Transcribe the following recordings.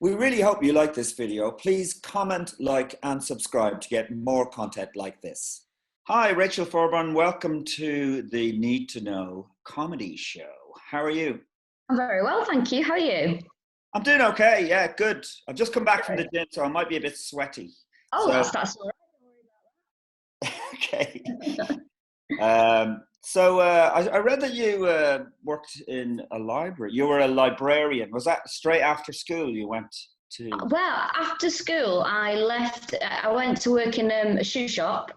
We really hope you like this video. Please comment, like, and subscribe to get more content like this. Hi, Rachel Fairburn. Welcome to the Need to Know Comedy Show. How are you? I'm very well, thank you. How are you? I'm doing okay. Yeah, good. I've just come back from the gym, so I might be a bit sweaty. Oh, so, that's all right. Okay. I read that you worked in a library. You were a librarian. Was that straight after school you went to? Well, after school, I went to work in a shoe shop.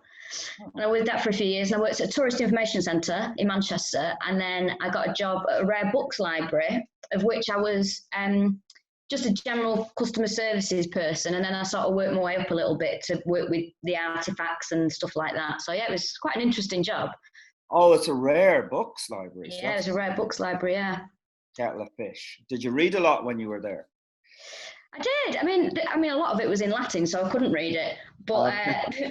And I worked there for a few years. And I worked at a tourist information centre in Manchester. And then I got a job at a rare books library, of which I was just a general customer services person. And then I sort of worked my way up a little bit to work with the artefacts and stuff like that. So yeah, it was quite an interesting job. Oh, it's a rare books library. Yeah, it was a rare books library, yeah. Kettle of fish. Did you read a lot when you were there? I did. I mean, a lot of it was in Latin, so I couldn't read it. But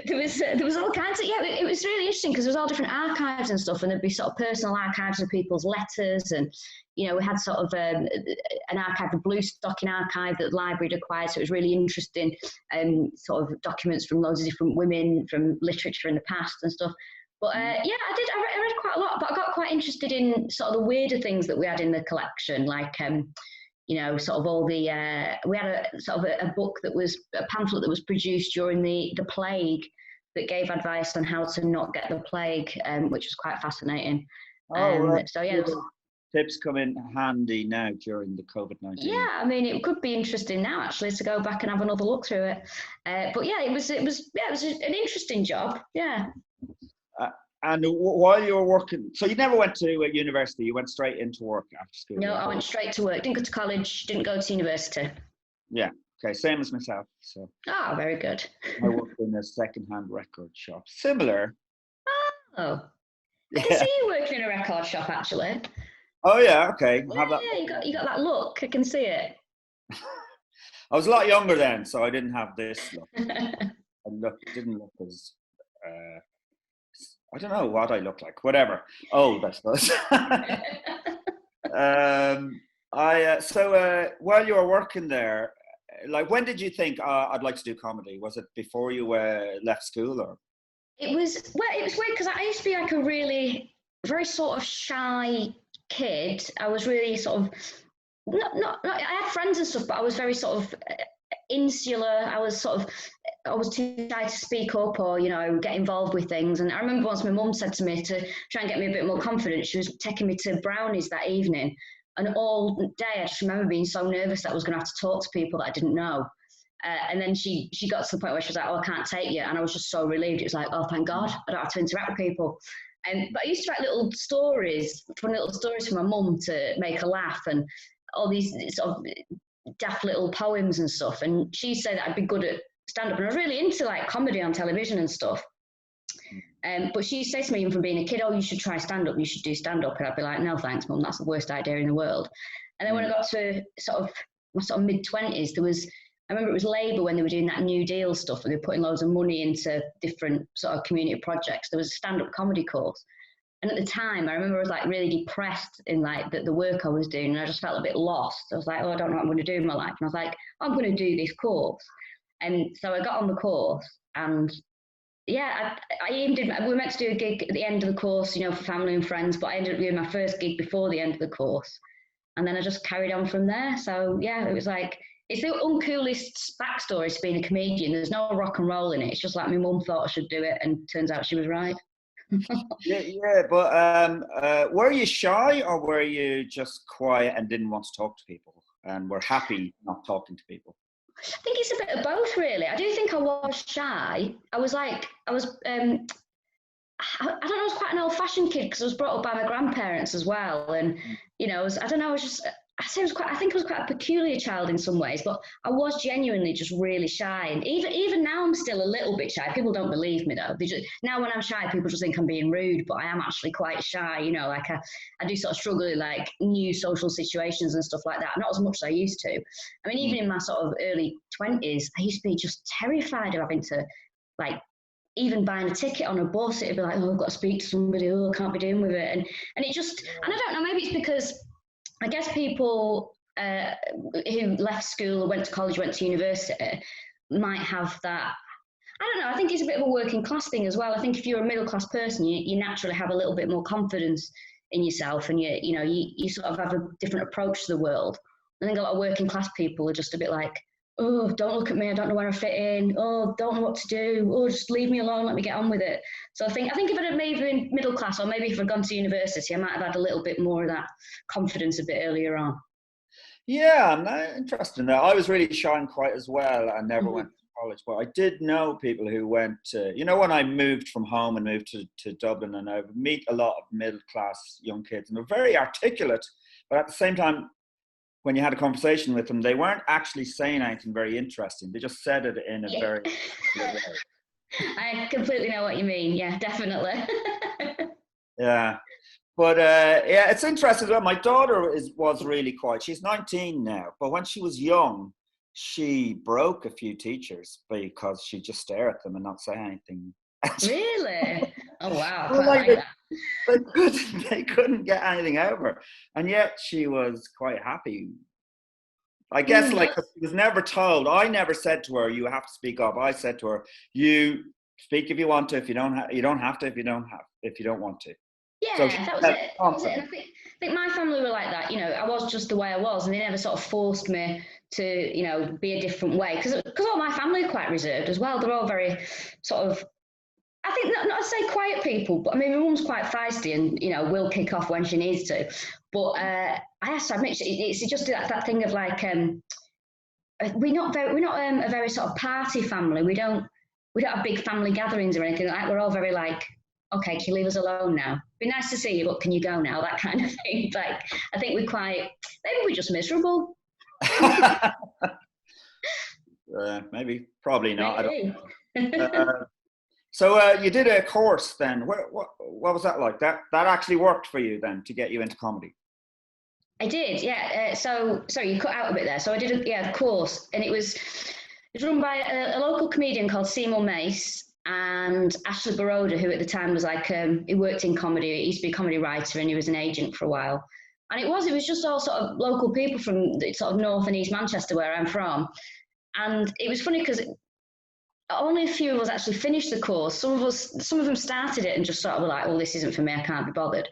there was all kinds of, yeah, it was really interesting because there was all different archives and stuff, and there'd be sort of personal archives of people's letters, and we had sort of an archive, the Blue Stocking archive that the library had acquired, so it was really interesting, sort of documents from loads of different women from literature in the past and stuff. But yeah, I read quite a lot, but I got quite interested in sort of the weirder things that we had in the collection, like sort of all the, we had a sort of a book that was, a pamphlet that was produced during the plague that gave advice on how to not get the plague, which was quite fascinating. Right. So yeah. Tips come in handy now during the COVID-19. Yeah, I mean, it could be interesting now actually to go back and have another look through it. But yeah, it was an interesting job. Yeah. And while you were working, so you never went to a university, you went straight into work after school? No, I went straight to work. Didn't go to college, didn't go to university. Yeah, okay, same as myself. So. Oh, very good. I worked in a second-hand record shop. Similar. Oh, I can see you working in a record shop actually. Oh yeah, okay. Yeah, you got that look. I can see it. I was a lot younger then, so I didn't have this look. Didn't look as... I don't know what I look like. Whatever. Old, I suppose. While you were working there, like, when did you think I'd like to do comedy? Was it before you left school, or? It was weird because I used to be like a really very sort of shy kid. I was really sort of not. I had friends and stuff, but I was very sort of insular. I was too shy to speak up or get involved with things. And I remember once my mum said to me to try and get me a bit more confident, she was taking me to brownies that evening, and all day I just remember being so nervous that I was going to have to talk to people that I didn't know. And then she got to the point where she was like, "Oh, I can't take you," and I was just so relieved. It was like, "Oh, thank God, I don't have to interact with people." But I used to write funny little stories for my mum to make her laugh, and all these sort of daft little poems and stuff. And she said that I'd be good at stand-up, and I was really into like comedy on television and stuff. But she said to me even from being a kid, "Oh, you should try stand-up, you should do stand-up." And I'd be like, "No thanks, Mum, that's the worst idea in the world." And then when I got to my mid-20s, I remember it was Labour when they were doing that New Deal stuff, and they were putting loads of money into different sort of community projects. There was a stand-up comedy course. And at the time, I remember I was like really depressed in like the work I was doing, and I just felt a bit lost. I was like, "Oh, I don't know what I'm going to do in my life." And I was like, "I'm going to do this course." And so I got on the course, and yeah, I even did. We were meant to do a gig at the end of the course, for family and friends, but I ended up doing my first gig before the end of the course, and then I just carried on from there. So yeah, it was like, it's the uncoolest backstory to being a comedian. There's no rock and roll in it. It's just like my mum thought I should do it, and turns out she was right. yeah, but were you shy, or were you just quiet and didn't want to talk to people and were happy not talking to people? I think it's a bit of both, really. I do think I was shy. I don't know, I was quite an old-fashioned kid because I was brought up by my grandparents as well. And, I think I was quite a peculiar child in some ways, but I was genuinely just really shy. And even now I'm still a little bit shy. People don't believe me though. Now when I'm shy, people just think I'm being rude, but I am actually quite shy. Like I do sort of struggle with like new social situations and stuff like that. Not as much as I used to. I mean, even in my sort of early 20s, I used to be just terrified of having to like, even buying a ticket on a bus, it'd be like, "Oh, I've got to speak to somebody, I can't be doing with it." And it just, and I don't know, maybe it's because I guess people who left school, went to college, went to university, might have that. I don't know. I think it's a bit of a working class thing as well. I think if you're a middle class person, you naturally have a little bit more confidence in yourself, and you sort of have a different approach to the world. I think a lot of working class people are just a bit like, oh, don't look at me, I don't know where I fit in. Oh, don't know what to do. Oh, just leave me alone, let me get on with it. So I think if I'd have maybe been middle class, or maybe if I'd gone to university, I might have had a little bit more of that confidence a bit earlier on. Yeah, I'm not interested in that. I was really shy and quiet as well. I never went to college, but I did know people who went to, when I moved from home and moved to Dublin, and I would meet a lot of middle class young kids, and they're very articulate, but at the same time, when you had a conversation with them, they weren't actually saying anything very interesting. They just said it in a very way. I completely know what you mean. Yeah, definitely. Yeah. But yeah, it's interesting. Well, my daughter was really quiet. She's 19 now, but when she was young, she broke a few teachers because she'd just stare at them and not say anything. Really? Oh wow! Well, Quite like that. They couldn't get anything out of her, and yet she was quite happy. I guess she was never told. I never said to her, "You have to speak up." I said to her, "You speak if you want to. If you don't, you don't have to. If you don't want to." Yeah, So that was it. And I think my family were like that. I was just the way I was, and they never sort of forced me to, be a different way. Because all my family are quite reserved as well. They're all very sort of, I think, not to say quiet people, but I mean, my mum's quite feisty and, will kick off when she needs to. But I have to admit, it's just that thing of like, we're not a very sort of party family. We don't have big family gatherings or anything like that. We're all very like, okay, can you leave us alone now? Be nice to see you, but can you go now? That kind of thing. Like, I think maybe we're just miserable. Maybe, probably not. Maybe. I don't. So you did a course then. What was that like? That actually worked for you then to get you into comedy? I did, yeah. Sorry, you cut out a bit there. So I did a course, and it was run by a local comedian called Seymour Mace and Ashley Baroda, who at the time was like, he worked in comedy. He used to be a comedy writer, and he was an agent for a while. And it was just all sort of local people from sort of North and East Manchester, where I'm from. And it was funny because only a few of us actually finished the course. Some of them started it and just sort of were like, "Oh, this isn't for me. I can't be bothered."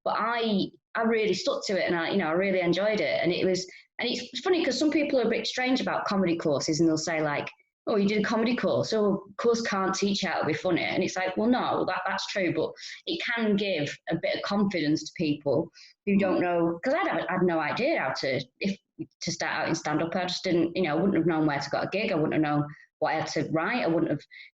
But I really stuck to it, and I really enjoyed it. And it's funny because some people are a bit strange about comedy courses, and they'll say like, "Oh, you did a comedy course, so course can't teach you how to be funny." And it's like, well, no, that's true, but it can give a bit of confidence to people who don't know. Because I had no idea how to start out in stand up. I just didn't, I wouldn't have known where to get a gig. I wouldn't have known what I had to write.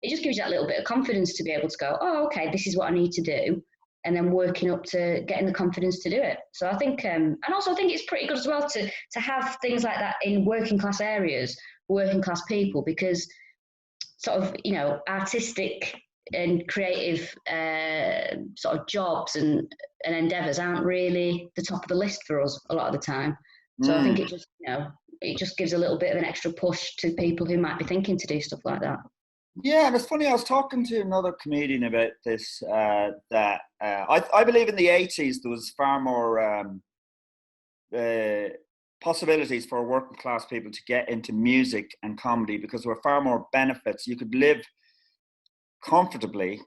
It just gives you that little bit of confidence to be able to go, oh, okay, this is what I need to do. And then working up to getting the confidence to do it. So I think, and also I think it's pretty good as well to have things like that in working class areas, working class people, because sort of, artistic and creative sort of jobs and endeavours aren't really the top of the list for us a lot of the time. So I think it just, it just gives a little bit of an extra push to people who might be thinking to do stuff like that. Yeah, and it's funny, I was talking to another comedian about this, that I believe in the 80s there was far more possibilities for working class people to get into music and comedy because there were far more benefits. You could live comfortably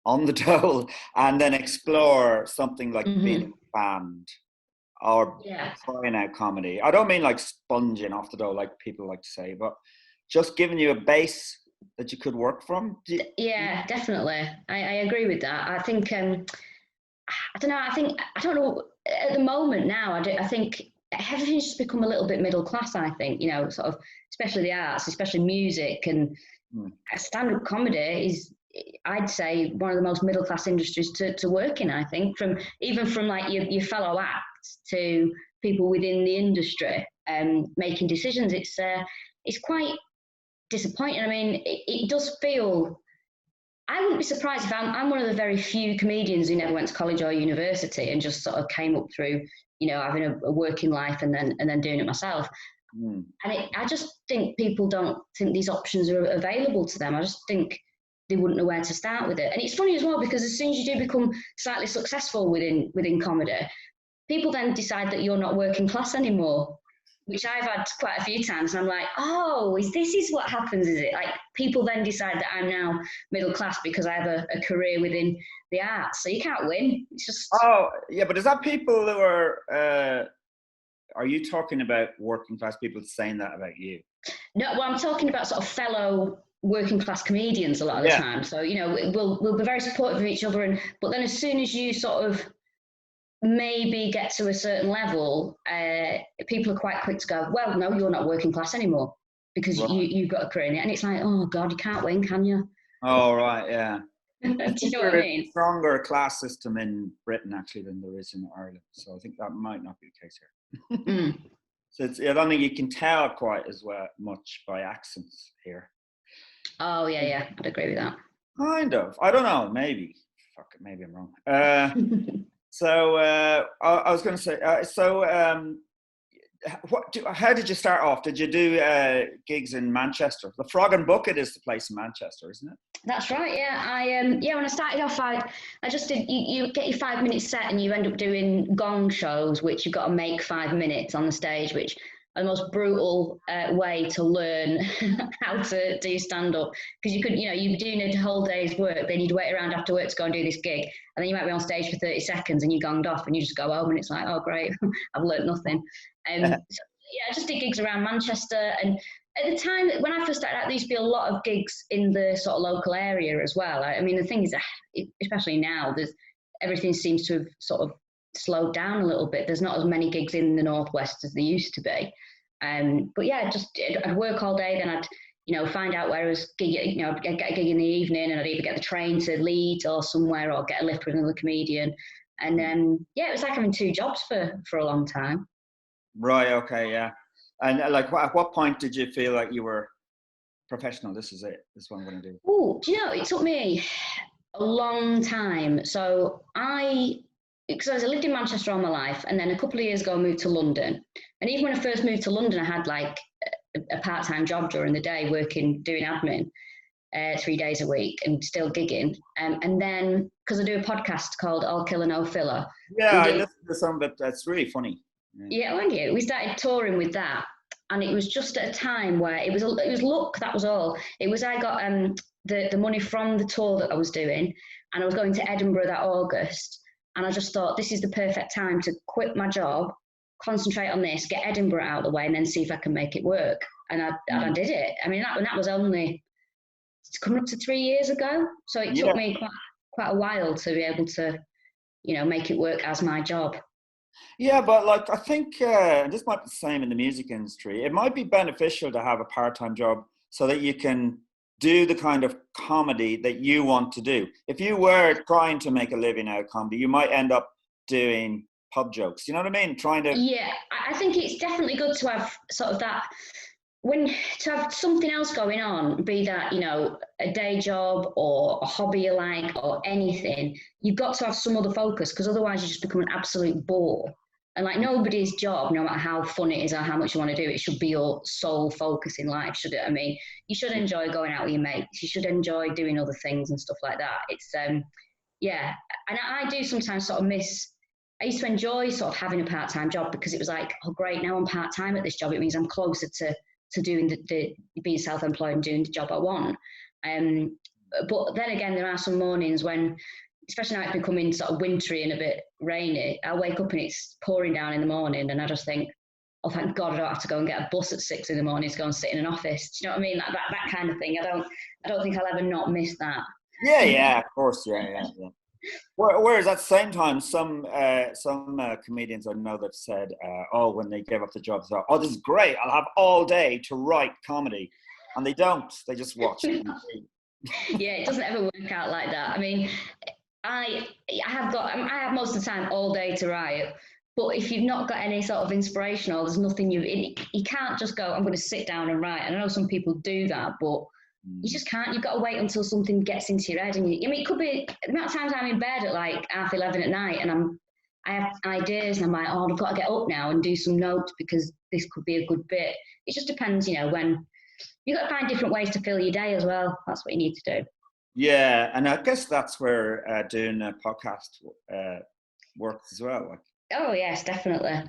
on the dole and then explore something like being in a band. Or trying out comedy. I don't mean like sponging off the dough like people like to say, but just giving you a base that you could work from. Yeah, definitely. I agree with that. I think, I don't know, I don't know, at the moment now, I think everything's just become a little bit middle class, I think, sort of, especially the arts, especially music, and stand-up comedy is, I'd say, one of the most middle class industries to work in, I think, from like your fellow acts to people within the industry making decisions. It's quite disappointing. I mean, it does feel, I wouldn't be surprised if I'm one of the very few comedians who never went to college or university and just sort of came up through, having a working life and then doing it myself. And I just think people don't think these options are available to them. I just think they wouldn't know where to start with it. And it's funny as well, because as soon as you do become slightly successful within comedy, people then decide that you're not working class anymore. which I've had quite a few times. And I'm like, oh, this is what happens, is it? Like people then decide that I'm now middle class because I have a career within the arts. So you can't win. It's just. Oh, yeah, but is that people who are you talking about working class people saying that about you? No, well, I'm talking about sort of fellow working class comedians a lot of the Yeah. time. So, you know, we'll be very supportive of each other. But then as soon as you sort of maybe get to a certain level, people are quite quick to go, well, no, you're not working class anymore because Right. you've got a career in it. And it's like, oh, God, you can't win, can you? Oh, right, yeah. Do you know what I mean? A stronger class system in Britain, actually, than there is in Ireland. So I think that might not be the case here. So I don't think you can tell quite as much by accents here. Oh, yeah, I'd agree with that. Kind of. I don't know, maybe. Fuck it, maybe I'm wrong. So I was going to say, how did you start off? Did you do gigs in Manchester? The Frog and Bucket is the place in Manchester, isn't it? That's right. Yeah, when I started off, I just did. You get your 5 minute set, and you end up doing gong shows, which you've got to make 5 minutes on the stage, which are the most brutal way to learn how to do stand up. Because you're doing a whole day's work, then you'd wait around after work to go and do this gig, and then you might be on stage for 30 seconds, and you gonged off, and you just go home, and it's like, oh great, I've learned nothing. So, I just did gigs around Manchester, and at the time when I first started out, there used to be a lot of gigs in the sort of local area as well. I mean, the thing is, especially now, everything seems to have sort of slowed down a little bit. There's not as many gigs in the Northwest as there used to be. But yeah, I'd work all day, then I'd find out where I was gigging. I'd get a gig in the evening, and I'd either get the train to Leeds or somewhere, or get a lift with another comedian. And it was like having two jobs for a long time. Right. Okay. Yeah. And at what point did you feel like you were professional? This is it. This is what I'm going to do. Oh, do you know, it took me a long time. So because I lived in Manchester all my life, and then a couple of years ago I moved to London. And even when I first moved to London, I had like a part-time job during the day, doing admin 3 days a week, and still gigging. And then because I do a podcast called All Killer No Filler. Yeah, I listened to some of it. That's really funny. Yeah, thank you. We started touring with that, and it was just at a time where it was luck. That was all. It was I got the money from the tour that I was doing, and I was going to Edinburgh that August, and I just thought this is the perfect time to quit my job, concentrate on this, get Edinburgh out of the way, and then see if I can make it work. And I did it. I mean, that was only coming up to 3 years ago, so it took me quite a while to be able to, make it work as my job. Yeah, but I think this might be the same in the music industry. It might be beneficial to have a part-time job so that you can do the kind of comedy that you want to do. If you were trying to make a living out of comedy, you might end up doing pub jokes. You know what I mean? Yeah, I think it's definitely good to have sort of that, to have something else going on, be that, a day job or a hobby you like or anything. You've got to have some other focus, because otherwise you just become an absolute bore. And like nobody's job, no matter how fun it is or how much you want to do, it should be your sole focus in life, should it? I mean, you should enjoy going out with your mates. You should enjoy doing other things and stuff like that. It's, yeah. And I do sometimes sort of I used to enjoy sort of having a part-time job, because it was like, oh great, now I'm part-time at this job. It means I'm closer to doing the being self-employed and doing the job I want. But then again, there are some mornings when, especially now it's becoming sort of wintry and a bit rainy, I wake up and it's pouring down in the morning, and I just think, oh, thank God I don't have to go and get a bus at 6 in the morning to go and sit in an office. Do you know what I mean? Like that kind of thing. I don't think I'll ever not miss that. Yeah, of course, yeah. Whereas at the same time, some comedians I know that said, when they gave up the job, they thought, oh, this is great, I'll have all day to write comedy. And they don't. They just watch TV. Yeah, it doesn't ever work out like that. I mean, I have most of the time all day to write, but if you've not got any sort of inspiration, or there's nothing you can't just go, I'm going to sit down and write. And I know some people do that, but you just can't. You've got to wait until something gets into your head. And it could be the amount of times I'm in bed at like 11:30 at night, and I have ideas, and I'm like, oh, I've got to get up now and do some notes because this could be a good bit. It just depends, when you've got to find different ways to fill your day as well. That's what you need to do. Yeah, and I guess that's where doing a podcast works as well. Oh yes, definitely.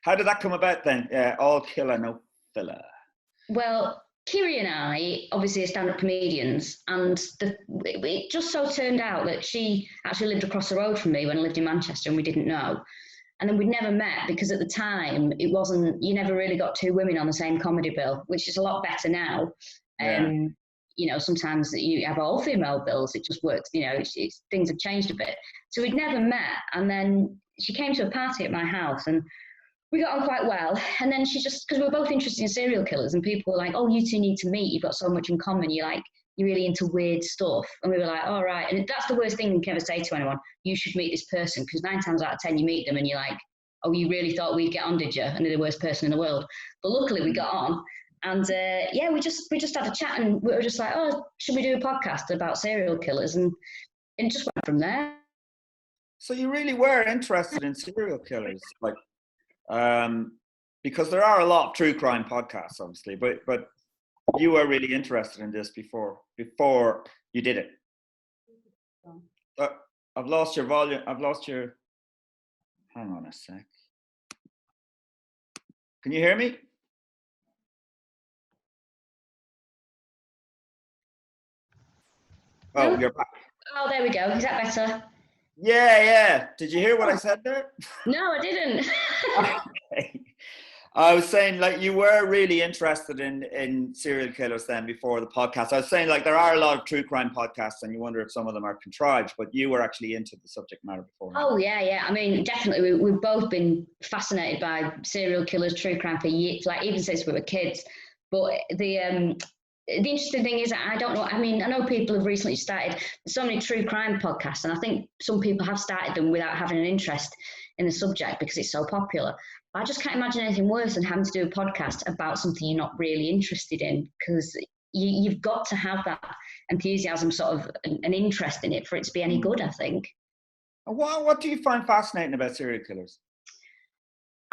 How did that come about then? All killer, no filler. Well, Kiri and I obviously are stand-up comedians, and it just so turned out that she actually lived across the road from me when I lived in Manchester, and we didn't know. And then we'd never met because at the time it wasn't, you never really got two women on the same comedy bill, which is a lot better now. Yeah. You know, sometimes you have all female bills, it just works, you know, things have changed a bit. So we'd never met. And then she came to a party at my house and we got on quite well. And then she just, because we were both interested in serial killers and people were like, oh, you two need to meet. You've got so much in common. You're really into weird stuff. And we were like, all right. And that's the worst thing you can ever say to anyone. You should meet this person, because 9 times out of 10 you meet them and you're like, oh, you really thought we'd get on, did you? And they're the worst person in the world. But luckily we got on. And yeah, we just had a chat and we were just like, oh, should we do a podcast about serial killers? And it just went from there. So you really were interested in serial killers, like, because there are a lot of true crime podcasts, obviously, but you were really interested in this before you did it. I've lost your volume. Hang on a sec. Can you hear me? Oh, No? You're back. Oh, there we go. Is that better? Yeah. Did you hear what I said there? No, I didn't. Okay. I was saying, like, you were really interested in serial killers then before the podcast. I was saying, like, there are a lot of true crime podcasts and you wonder if some of them are contrived, but you were actually into the subject matter before. Oh, yeah. I mean, definitely. We've both been fascinated by serial killers, true crime for years, like even since we were kids. But the interesting thing is, I don't know. I mean, I know people have recently started so many true crime podcasts, and I think some people have started them without having an interest in the subject because it's so popular. But I just can't imagine anything worse than having to do a podcast about something you're not really interested in, because you've got to have that enthusiasm, sort of an interest in it for it to be any good, I think. What do you find fascinating about serial killers?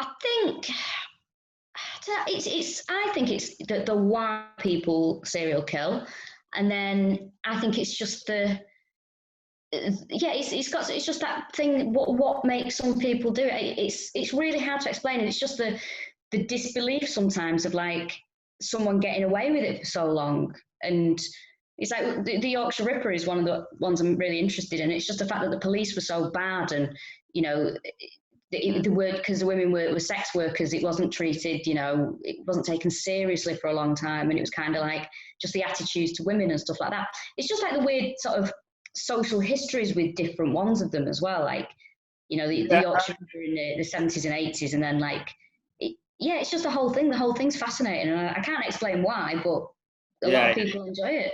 I think it's the why people serial kill, and then I think it's just it's just that thing. What makes some people do it? It's really hard to explain, and it's just the disbelief sometimes of like someone getting away with it for so long. And it's like the Yorkshire Ripper is one of the ones I'm really interested in. It's just the fact that the police were so bad, and you know, the word, because the women were sex workers, it wasn't treated, you know, it wasn't taken seriously for a long time, and it was kind of like just the attitudes to women and stuff like that. It's just like the weird sort of social histories with different ones of them as well, like, you know, the Yorkshire in the 70s and 80s, and then like it's just the whole thing's fascinating, and I can't explain why, but a lot of people enjoy it.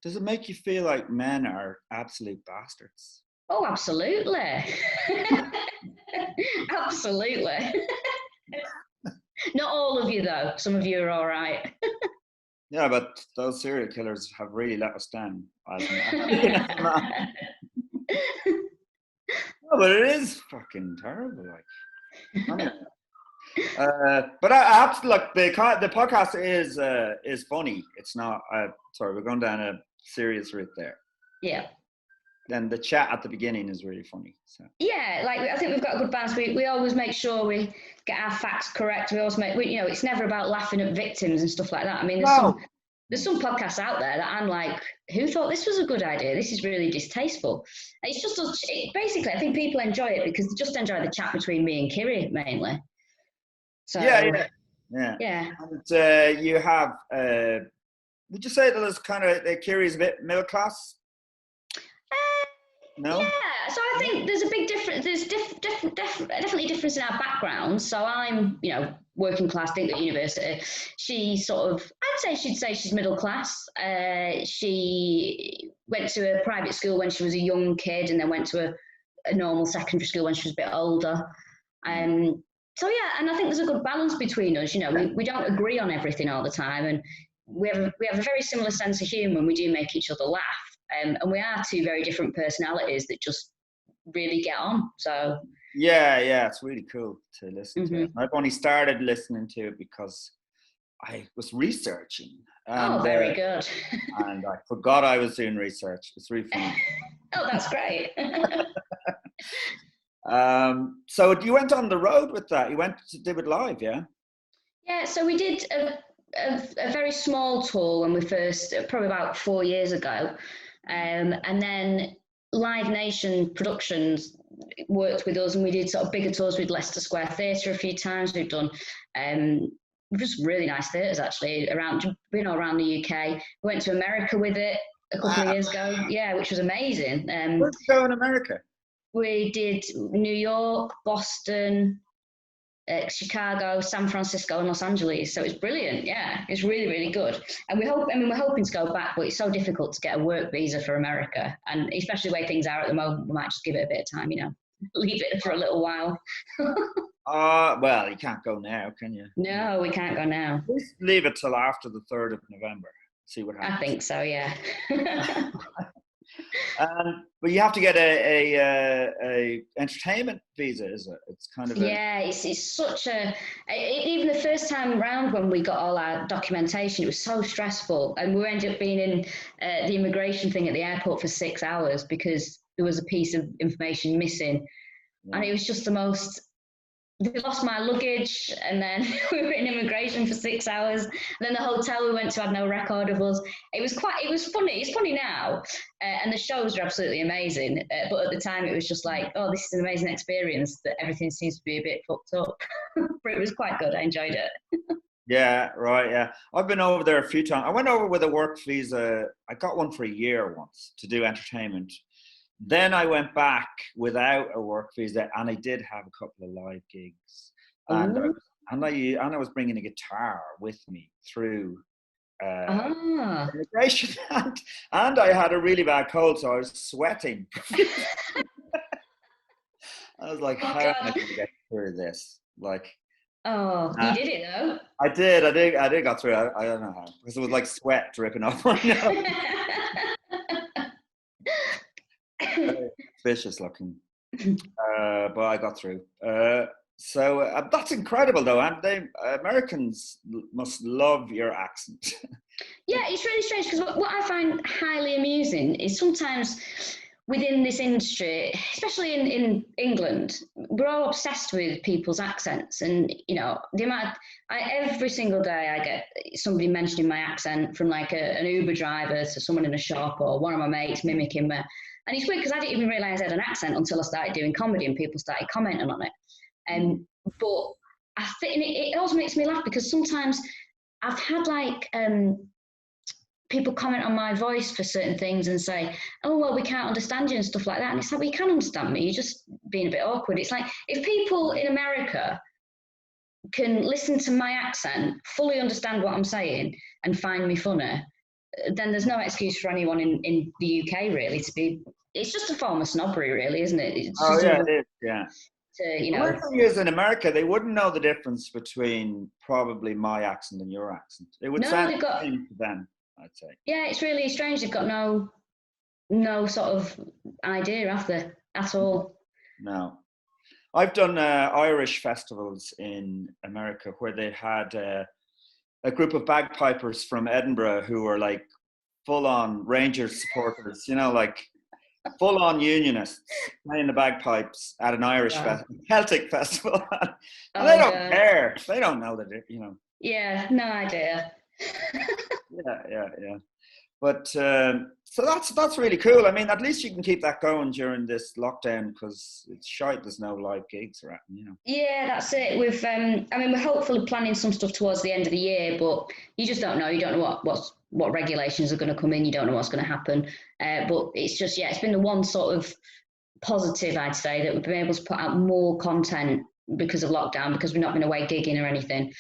Does it make you feel like men are absolute bastards? Oh, absolutely. Absolutely. Not all of you though, some of you are all right. Yeah, but those serial killers have really let us down. No, but it is fucking terrible. Like, but I have to, like, the podcast is funny. It's not. Sorry, we're going down a serious route there. Yeah. Then the chat at the beginning is really funny. So. Yeah, like I think we've got a good balance. We always make sure we get our facts correct. We always you know, it's never about laughing at victims and stuff like that. I mean, there's some podcasts out there that I'm like, who thought this was a good idea? This is really distasteful. It's just, basically, I think people enjoy it because they just enjoy the chat between me and Kiri mainly. So yeah. And you have, would you say that there's kind of, Kiri's a bit middle class? No? Yeah, so I think there's a big difference. There's definitely a difference in our backgrounds. So I'm, you know, working class, think at university. She sort of, she'd say she's middle class. She went to a private school when she was a young kid, and then went to a normal secondary school when she was a bit older. So yeah, and I think there's a good balance between us. You know, we don't agree on everything all the time, and we have a very similar sense of humour, and we do make each other laugh. And we are two very different personalities that just really get on. So yeah, it's really cool to listen to it. I've only started listening to it because I was researching. And, very good. And I forgot I was doing research. It's really funny. Oh, that's great. So you went on the road with that. You went to do it live, yeah? Yeah, so we did a very small tour when we first, probably about 4 years ago. And then Live Nation Productions worked with us, and we did sort of bigger tours with Leicester Square Theatre a few times. We've done just really nice theatres actually around the UK. We went to America with it a couple of years ago, yeah, which was amazing. Where'd you go in America? We did New York, Boston, Chicago, San Francisco, and Los Angeles. So it's brilliant. Yeah, it's really, really good. And we're hoping to go back, but it's so difficult to get a work visa for America, and especially the way things are at the moment, we might just give it a bit of time, leave it for a little while. Well, you can't go now, can you? No, we can't go now. Just leave it till after the 3rd of November. See what happens. I think so, yeah. But you have to get a entertainment visa, is it? It's kind of yeah. It's such even the first time round when we got all our documentation, it was so stressful, and we ended up being in the immigration thing at the airport for 6 hours because there was a piece of information missing, and it was just the most. We lost my luggage, and then we were in immigration for 6 hours. And then the hotel we went to had no record of us. It was funny. It's funny now, and the shows are absolutely amazing. But at the time, it was just like, oh, this is an amazing experience. That everything seems to be a bit fucked up, but it was quite good. I enjoyed it. Yeah, right. Yeah, I've been over there a few times. I went over with a work visa. I got one for a year once to do entertainment. Then I went back without a work visa, and I did have a couple of live gigs, and I was bringing a guitar with me through immigration, and I had a really bad cold, so I was sweating. I was like, how am I going to get through this? Like, you did it though. I did got through it. I don't know how, because it was like sweat dripping off my nose. Vicious looking, but I got through. So that's incredible, though. And Americans must love your accent. Yeah, it's really strange because what I find highly amusing is sometimes within this industry, especially in England, we're all obsessed with people's accents, and the amount. Every single day I get somebody mentioning my accent, from like an Uber driver to someone in a shop or one of my mates mimicking me. And it's weird because I didn't even realise I had an accent until I started doing comedy and people started commenting on it. But I think it also makes me laugh because sometimes I've had like people comment on my voice for certain things and say, oh, well, we can't understand you and stuff like that. And it's like, well, you can understand me. You're just being a bit awkward. It's like if people in America can listen to my accent, fully understand what I'm saying and find me funny, then there's no excuse for anyone in the UK really to be. It's just a form of snobbery, really, isn't it? It's just it is. Yeah. The thing is, in America, they wouldn't know the difference between probably my accent and your accent. It would sound the same to them, I'd say. Yeah, it's really strange. They've got no sort of idea after at all. No. I've done Irish festivals in America where they had a group of bagpipers from Edinburgh who were like full-on Rangers supporters, like full-on unionists playing the bagpipes at an Irish Celtic festival. And they don't care. They don't know that, Yeah, no idea. Yeah. But so that's really cool. I mean, at least you can keep that going during this lockdown because it's shite. There's no live gigs or anything, Yeah, that's it. We're hopefully planning some stuff towards the end of the year, but you just don't know. You don't know what regulations are going to come in. You don't know what's going to happen. But it's just, it's been the one sort of positive, I'd say, that we've been able to put out more content because of lockdown, because we've not been away gigging or anything.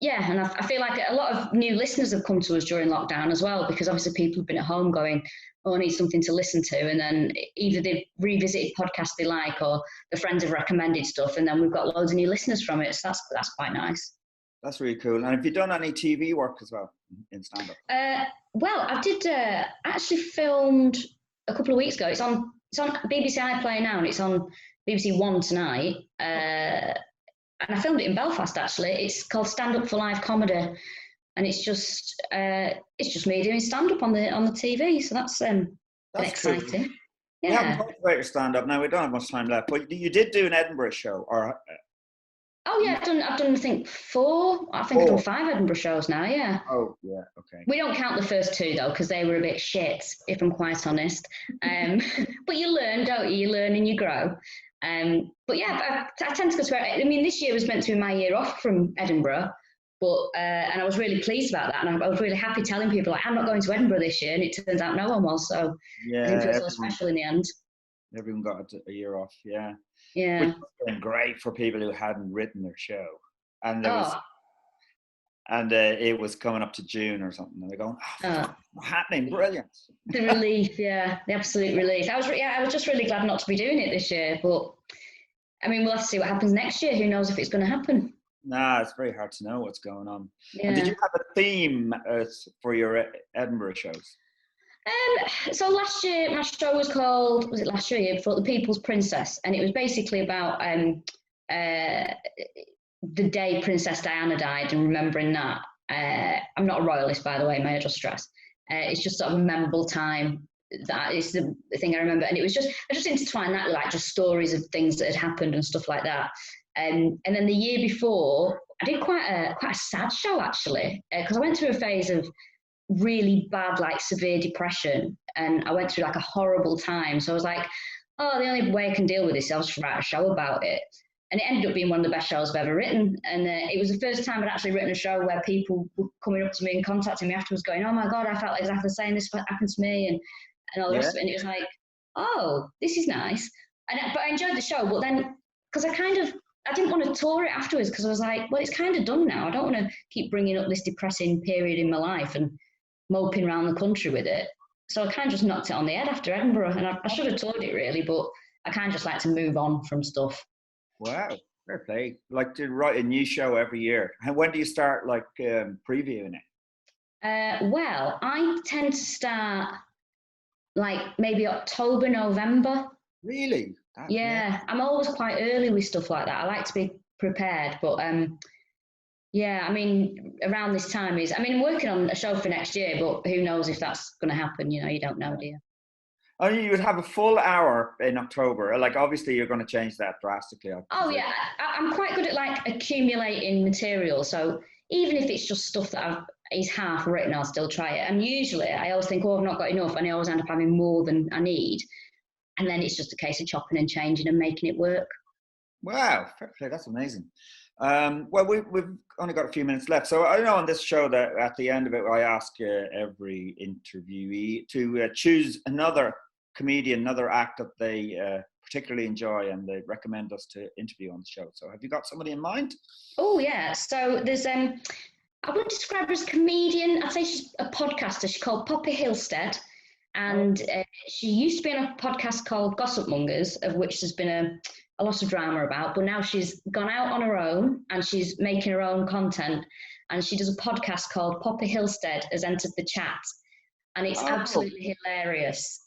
Yeah, and I feel like a lot of new listeners have come to us during lockdown as well, because obviously people have been at home going, oh, I need something to listen to. And then either they've revisited podcasts they like or the friends have recommended stuff. And then we've got loads of new listeners from it. So that's quite nice. That's really cool. And have you done any TV work as well in stand-up? Well, I did actually filmed a couple of weeks ago. It's on BBC iPlayer now, and it's on BBC One tonight. And I filmed it in Belfast, actually. It's called Stand Up for Live Comedy, and it's just me doing stand up on the TV. So that's exciting. Cool. We haven't Yeah. talked about your stand-up now. We don't have much time left, but you did do an Edinburgh show, or Oh yeah, I've done I think 4. I think I've done four. 5 Edinburgh shows now. Yeah. Oh, yeah, okay. We don't count the first 2 though, because they were a bit shit, if I'm quite honest. But you learn, don't you? You learn and you grow. But yeah, I tend to go to. I mean, this year was meant to be my year off from Edinburgh, but and I was really pleased about that, and I was really happy telling people like I'm not going to Edinburgh this year, and it turns out no one was. So I didn't feel so special in the end. Everyone got a year off, yeah. Yeah. Which has been great for people who hadn't written their show, and there was. And it was coming up to June or something. And they're going, what's happening? Brilliant. The relief, yeah, the absolute relief. I was just really glad not to be doing it this year. But I mean, we'll have to see what happens next year. Who knows if it's going to happen? Nah, it's very hard to know what's going on. Yeah. And did you have a theme for your Edinburgh shows? So last year, my show was called, was it last year? Before, The People's Princess. And it was basically about the day Princess Diana died and remembering that. I'm not a royalist, by the way, may I just stress. It's just sort of a memorable time. That is the thing I remember. And it was just, I just intertwined that with like just stories of things that had happened and stuff like that. And then the year before, I did quite a sad show actually, because I went through a phase of really bad, like severe depression. And I went through like a horrible time. So I was like, oh, the only way I can deal with this is I'll just write a show about it. And it ended up being one of the best shows I've ever written. And it was the first time I'd actually written a show where people were coming up to me and contacting me afterwards going, oh my God, I felt exactly the same, this happened to me, and all the rest of it. And it was like, oh, this is nice. But I enjoyed the show. But then, because I didn't want to tour it afterwards because I was like, well, it's kind of done now. I don't want to keep bringing up this depressing period in my life and moping around the country with it. So I kind of just knocked it on the head after Edinburgh. And I should have toured it really, but I kind of just like to move on from stuff. Wow, fair play. Like to write a new show every year. And when do you start like previewing it? Well, I tend to start like maybe October, November. Really? Yeah, I'm always quite early with stuff like that. I like to be prepared, but yeah, I mean, around this time I'm working on a show for next year, but who knows if that's going to happen? You know, you don't know, do you? Oh, you would have a full hour in October. Like, obviously, you're going to change that drastically. Oh, yeah. I'm quite good at, like, accumulating material. So even if it's just stuff that is half written, I'll still try it. And usually, I always think, oh, I've not got enough. And I always end up having more than I need. And then it's just a case of chopping and changing and making it work. Wow. Fair play. That's amazing. Well, we've only got a few minutes left. So I know on this show that at the end of it, I ask every interviewee to choose another comedian, another act that they particularly enjoy and they recommend us to interview on the show. So have you got somebody in mind? Oh yeah, so there's I wouldn't describe her as a comedian. I'd say she's a podcaster. She's called Poppy Hillstead, and she used to be on a podcast called Gossip Mongers, of which there's been a lot of drama about, but now she's gone out on her own and she's making her own content, and she does a podcast called Poppy Hillstead Has Entered the Chat. And it's absolutely hilarious.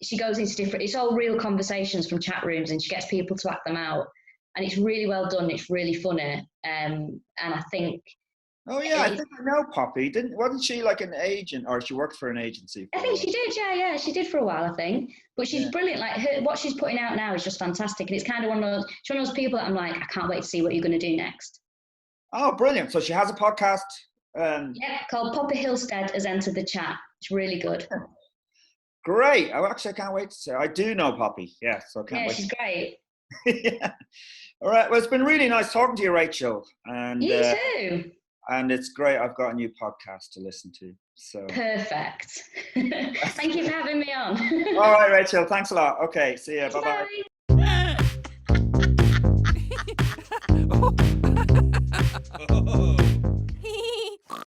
She goes into it's all real conversations from chat rooms, and she gets people to act them out. And it's really well done. It's really funny. And I think... Oh, yeah, I think I know Poppy. Wasn't she like an agent, or she worked for an agency? I think she did, yeah. She did for a while, I think. But she's brilliant. Like, what she's putting out now is just fantastic. And it's kind of one of those people that I'm like, I can't wait to see what you're going to do next. Oh, brilliant. So she has a podcast. Yeah, called Poppy Hillstead Has Entered the Chat. It's really good. Great. I can't wait to say. I do know Poppy. Yeah, so I can't wait. Yeah, she's great. Yeah. All right. Well, it's been really nice talking to you, Rachel. And you too. And it's great. I've got a new podcast to listen to. So perfect. Thank you for having me on. All right, Rachel. Thanks a lot. Okay. See you. Bye-bye. Bye.